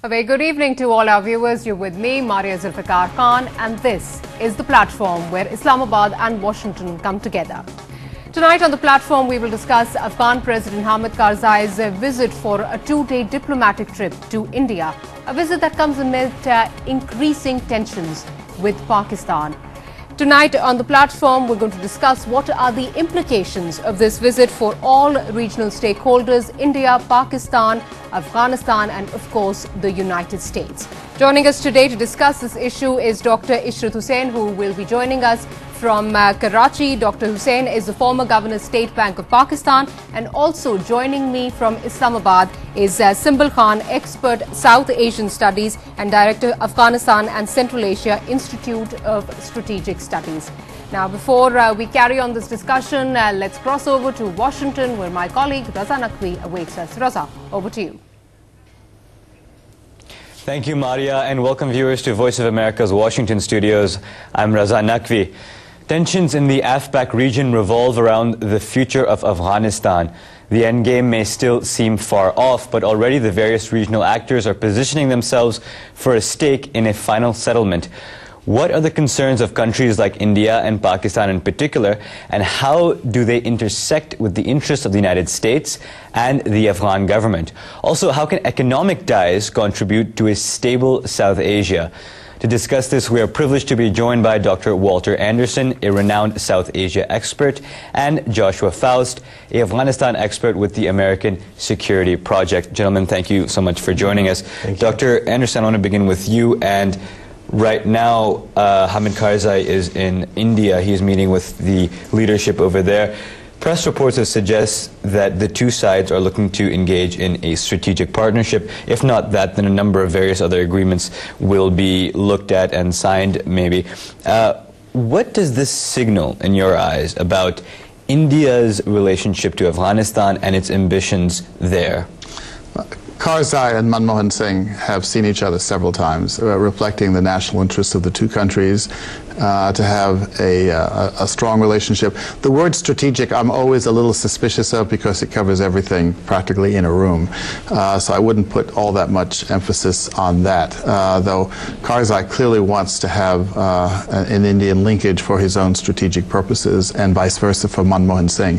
A very good evening to all our viewers. You're with me, Maria Zulfiqar Khan, and this is the platform where Islamabad and Washington come together. Tonight on the platform, we will discuss Afghan President Hamid Karzai's visit for a two-day diplomatic trip to India, a visit that comes amid increasing tensions with Pakistan. Tonight on the platform, we're going to discuss what are the implications of this visit for all regional stakeholders, India, Pakistan, Afghanistan and, of course, the United States. Joining us today to discuss this issue is Dr. Ishrat Hussain, who will be joining us from Karachi. Dr. Hussain is the former Governor State Bank of Pakistan, and also joining me from Islamabad is Simbal Khan, expert South Asian Studies and Director Afghanistan and Central Asia Institute of Strategic Studies. Now, before we carry on this discussion, let's cross over to Washington, where my colleague Raza Naqvi awaits us. Raza, over to you. Thank you, Maria, and welcome viewers to Voice of America's Washington studios. I'm Raza Naqvi. Tensions in the AfPak region revolve around the future of Afghanistan. The endgame may still seem far off, but already the various regional actors are positioning themselves for a stake in a final settlement. What are the concerns of countries like India and Pakistan in particular, and how do they intersect with the interests of the United States and the Afghan government? Also, how can economic ties contribute to a stable South Asia? To discuss this, we are privileged to be joined by Dr. Walter Anderson, a renowned South Asia expert, and Joshua Foust, an Afghanistan expert with the American Security Project. Gentlemen, thank you so much for joining us. Dr. Anderson, I want to begin with you. And right now, Hamid Karzai is in India. He's meeting with the leadership over there. Press reports have suggested that the two sides are looking to engage in a strategic partnership. If not that, then a number of various other agreements will be looked at and signed, maybe. What does this signal, in your eyes, about India's relationship to Afghanistan and its ambitions there? Karzai and Manmohan Singh have seen each other several times, reflecting the national interests of the two countries, to have a strong relationship. The word strategic I'm always a little suspicious of because it covers everything practically in a room. So I wouldn't put all that much emphasis on that, though Karzai clearly wants to have an Indian linkage for his own strategic purposes, and vice versa for Manmohan Singh.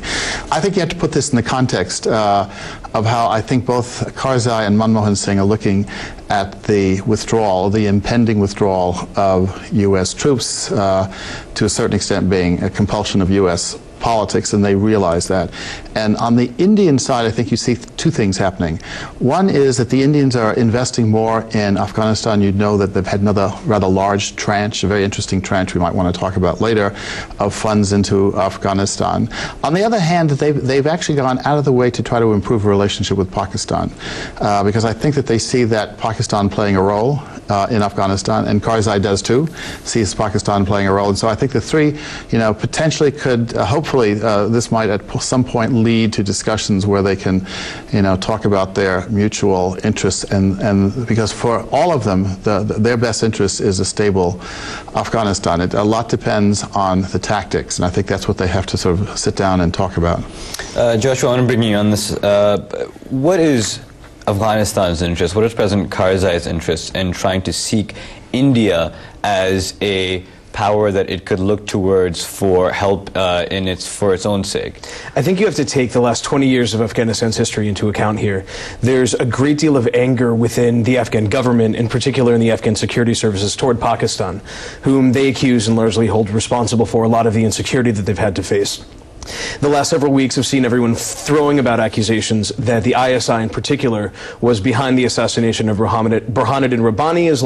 I think you have to put this in the context of how I think both Karzai and Manmohan Singh are looking at the withdrawal, the impending withdrawal of U.S. troops, to a certain extent being a compulsion of U.S. politics, and they realize that. And on the Indian side, I think you see two things happening. One is that the Indians are investing more in Afghanistan. You know that they've had another rather large tranche, a very interesting tranche we might want to talk about later, of funds into Afghanistan. On the other hand, they've actually gone out of the way to try to improve a relationship with Pakistan, because I think that they see that Pakistan playing a role in Afghanistan, and Karzai does too, sees Pakistan playing a role. And so I think the three, potentially could, hopefully, this might at some point lead to discussions where they can, talk about their mutual interests, and because for all of them, their best interest is a stable Afghanistan. A lot depends on the tactics, and I think that's what they have to sort of sit down and talk about. Joshua, I want to bring you on this. What is Afghanistan's interest? What is President Karzai's interest in trying to seek India as a power that it could look towards for help for its own sake? I think you have to take the last 20 years of Afghanistan's history into account here. There's a great deal of anger within the Afghan government, in particular in the Afghan security services, toward Pakistan, whom they accuse and largely hold responsible for a lot of the insecurity that they've had to face. The last several weeks have seen everyone throwing about accusations that the ISI in particular was behind the assassination of Burhanuddin Rabbani, as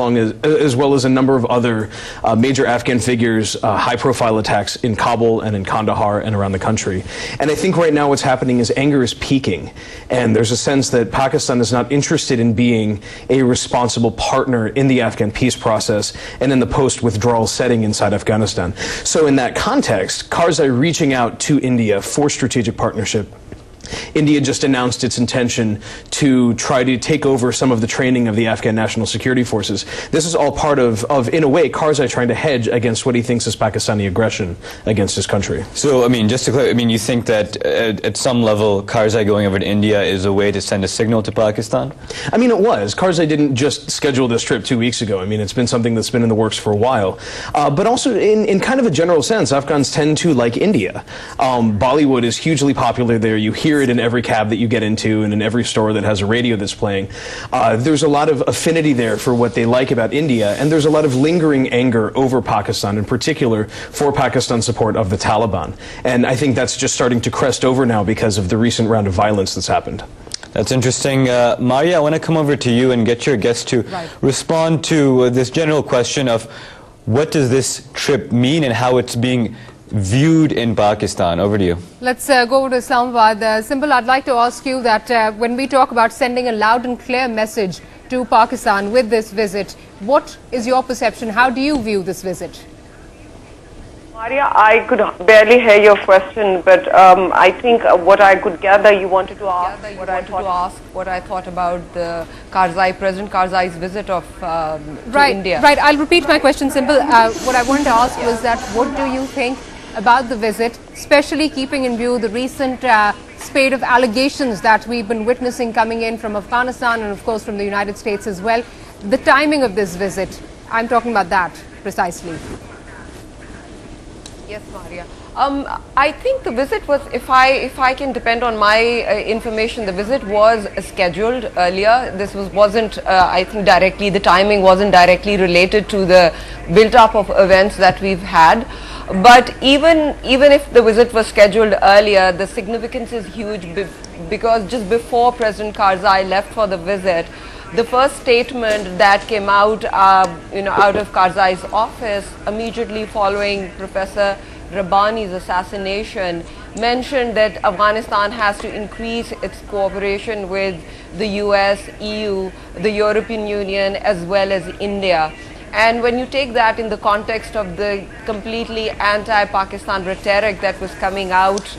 well as a number of other major Afghan figures, high-profile attacks in Kabul and in Kandahar and around the country. And I think right now what's happening is anger is peaking, and there's a sense that Pakistan is not interested in being a responsible partner in the Afghan peace process and in the post-withdrawal setting inside Afghanistan. So in that context, Karzai reaching out to India for strategic partnership India just announced its intention to try to take over some of the training of the Afghan National Security Forces. This is all part of in a way, Karzai trying to hedge against what he thinks is Pakistani aggression against his country. So, I mean, just to clarify, I mean, you think that at some level Karzai going over to India is a way to send a signal to Pakistan? I mean, it was. Karzai didn't just schedule this trip 2 weeks ago. I mean, it's been something that's been in the works for a while. But also, in kind of a general sense, Afghans tend to like India. Bollywood is hugely popular there. You hear it in every cab that you get into and in every store that has a radio that's playing. There's a lot of affinity there for what they like about India, and there's a lot of lingering anger over Pakistan, in particular for Pakistan's support of the Taliban. And I think that's just starting to crest over now because of the recent round of violence that's happened. That's interesting. Maria, I want to come over to you and get your guest to respond to this general question of what does this trip mean and how it's being viewed in Pakistan. Over to you. Let's go over to Islamabad. Simple, I'd like to ask you that when we talk about sending a loud and clear message to Pakistan with this visit, what is your perception? How do you view this visit? Maria, I could barely hear your question, but I think what I could gather, you wanted to ask what I thought about the President Karzai's visit of to India. Right, I'll repeat my question, Simple. What I wanted to ask was that what do you think about the visit, especially keeping in view the recent spate of allegations that we've been witnessing coming in from Afghanistan and of course from the United States as well. The timing of this visit, I'm talking about that precisely. Yes, Maria. I think the visit was, if I can depend on my information, the visit was scheduled earlier. This wasn't, I think, directly, the timing wasn't directly related to the build-up of events that we've had. But even if the visit was scheduled earlier, the significance is huge because just before President Karzai left for the visit, the first statement that came out, out of Karzai's office immediately following Professor Rabbani's assassination mentioned that Afghanistan has to increase its cooperation with the US, EU, the European Union as well as India. And when you take that in the context of the completely anti-Pakistan rhetoric that was coming out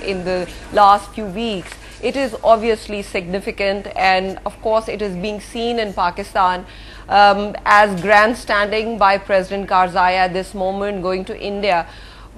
in the last few weeks, it is obviously significant, and of course it is being seen in Pakistan as grandstanding by President Karzai at this moment going to India.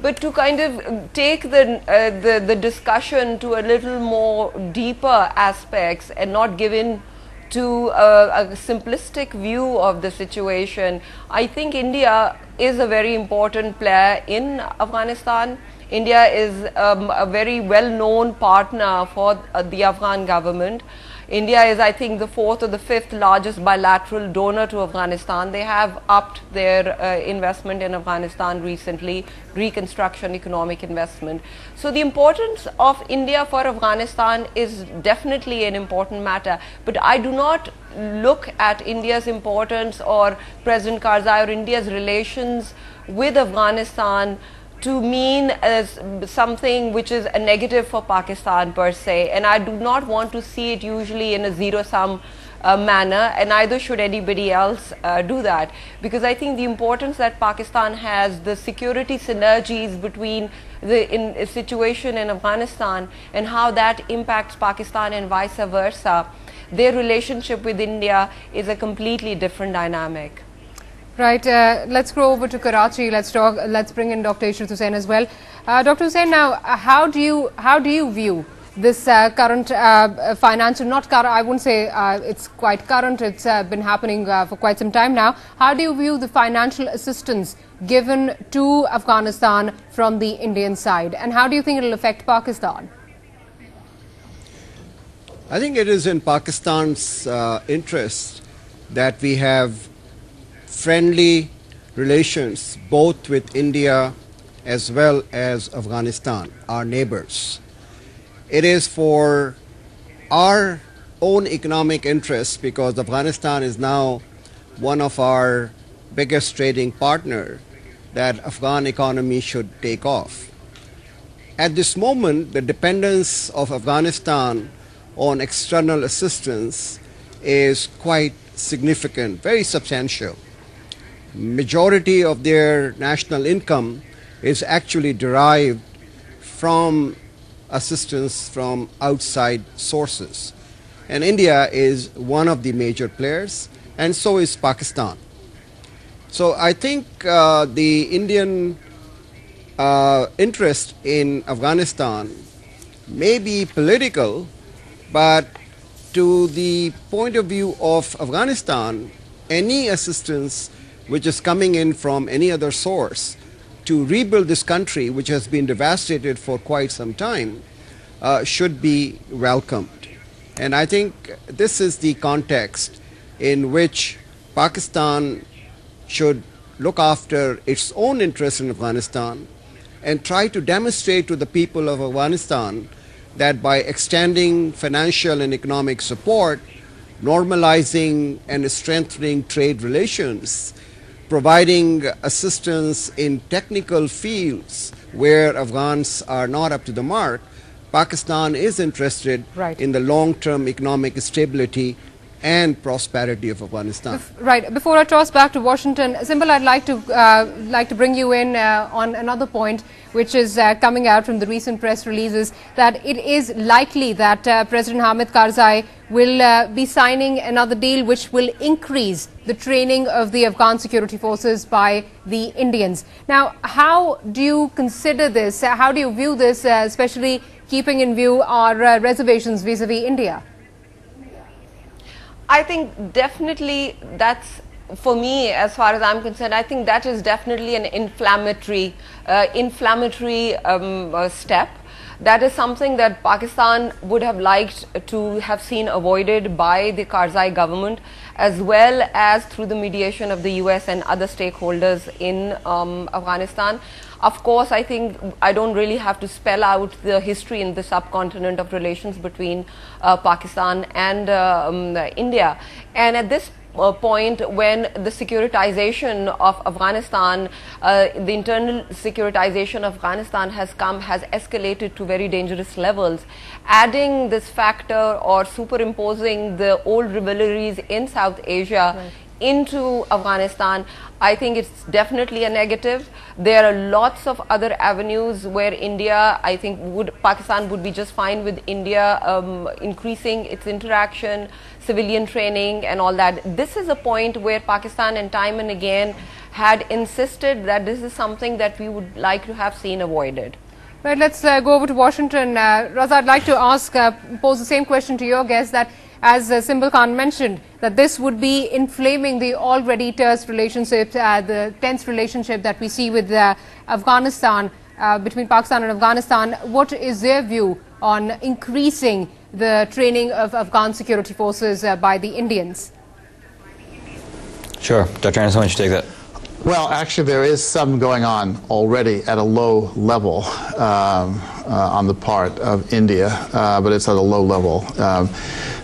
But to kind of take the discussion to a little more deeper aspects and not give in to a simplistic view of the situation, I think India is a very important player in Afghanistan. India is a very well-known partner for the Afghan government. India is, I think, the 4th or the 5th largest bilateral donor to Afghanistan. They have upped their investment in Afghanistan recently, reconstruction, economic investment. So the importance of India for Afghanistan is definitely an important matter. But I do not look at India's importance or President Karzai or India's relations with Afghanistan to mean as something which is a negative for Pakistan per se, and I do not want to see it usually in a zero-sum manner, and neither should anybody else do that, because I think the importance that Pakistan has, the security synergies between the situation in Afghanistan and how that impacts Pakistan and vice versa, their relationship with India is a completely different dynamic. Right, let's go over to Karachi. Let's bring in Dr. Ishrat Hussain as well. Dr. Hussain, now how do you view this current financial, not current, I wouldn't say it's quite current, it's been happening for quite some time now. How do you view the financial assistance given to Afghanistan from the Indian side, and how do you think it will affect Pakistan? I think it is in Pakistan's interest that we have friendly relations both with India as well as Afghanistan, our neighbors. It is for our own economic interests, because Afghanistan is now one of our biggest trading partners, that Afghan economy should take off. At this moment, the dependence of Afghanistan on external assistance is quite significant, very substantial. Majority of their national income is actually derived from assistance from outside sources. And India is one of the major players, and so is Pakistan. So I think the Indian interest in Afghanistan may be political, but to the point of view of Afghanistan, any assistance which is coming in from any other source to rebuild this country, which has been devastated for quite some time, should be welcomed. And I think this is the context in which Pakistan should look after its own interests in Afghanistan and try to demonstrate to the people of Afghanistan that by extending financial and economic support, normalizing and strengthening trade relations, providing assistance in technical fields where Afghans are not up to the mark, Pakistan is interested in the long-term economic stability and prosperity of Afghanistan. Right. Before I toss back to Washington, Simbal, I'd like to bring you in on another point, which is coming out from the recent press releases, that it is likely that President Hamid Karzai will be signing another deal which will increase the training of the Afghan security forces by the Indians. Now, how do you consider this? How do you view this, especially keeping in view our reservations vis-a-vis India? I think definitely that's, for me, as far as I'm concerned, I think that is definitely an inflammatory step. That is something that Pakistan would have liked to have seen avoided by the Karzai government, as well as through the mediation of the US and other stakeholders in Afghanistan. Of course, I think I don't really have to spell out the history in the subcontinent of relations between Pakistan and India. And at this point, when the securitization of Afghanistan, the internal securitization of Afghanistan has escalated to very dangerous levels. Adding this factor or superimposing the old rivalries in South Asia into Afghanistan, I think it's definitely a negative. There are lots of other avenues where India, I think Pakistan would be just fine with India increasing its interaction, civilian training and all that. This is a point where Pakistan and time and again had insisted that this is something that we would like to have seen avoided. Right, let's go over to Washington. Raza, I'd like to pose the same question to your guest, that as Simbal Khan mentioned, that this would be inflaming the already terse relationship, the tense relationship that we see with Afghanistan, between Pakistan and Afghanistan. What is their view on increasing the training of Afghan security forces by the Indians? Sure. Dr. Anderson, why don't you take that? Well, actually, there is some going on already at a low level on the part of India, but it's at a low level.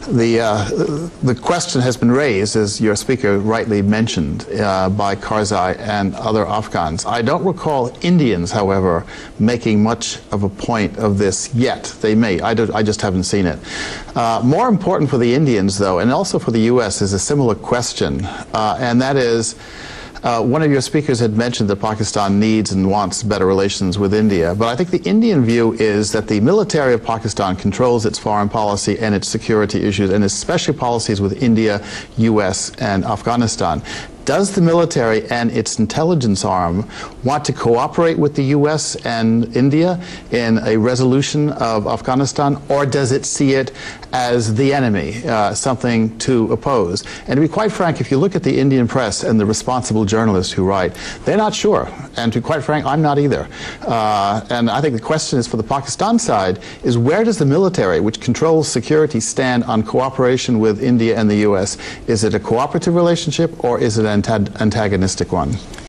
The question has been raised, as your speaker rightly mentioned, by Karzai and other Afghans. I don't recall Indians, however, making much of a point of this yet. They may. I just haven't seen it. More important for the Indians, though, and also for the U.S., is a similar question, and that is, one of your speakers had mentioned that Pakistan needs and wants better relations with India, but I think the Indian view is that the military of Pakistan controls its foreign policy and its security issues, and especially policies with India, US, and Afghanistan. Does the military and its intelligence arm want to cooperate with the US and India in a resolution of Afghanistan, or does it see it as the enemy, something to oppose? And to be quite frank, if you look at the Indian press and the responsible journalists who write, they're not sure. And to be quite frank, I'm not either. And I think the question is, for the Pakistan side, is where does the military, which controls security, stand on cooperation with India and the US? Is it a cooperative relationship, or is it an antagonistic one?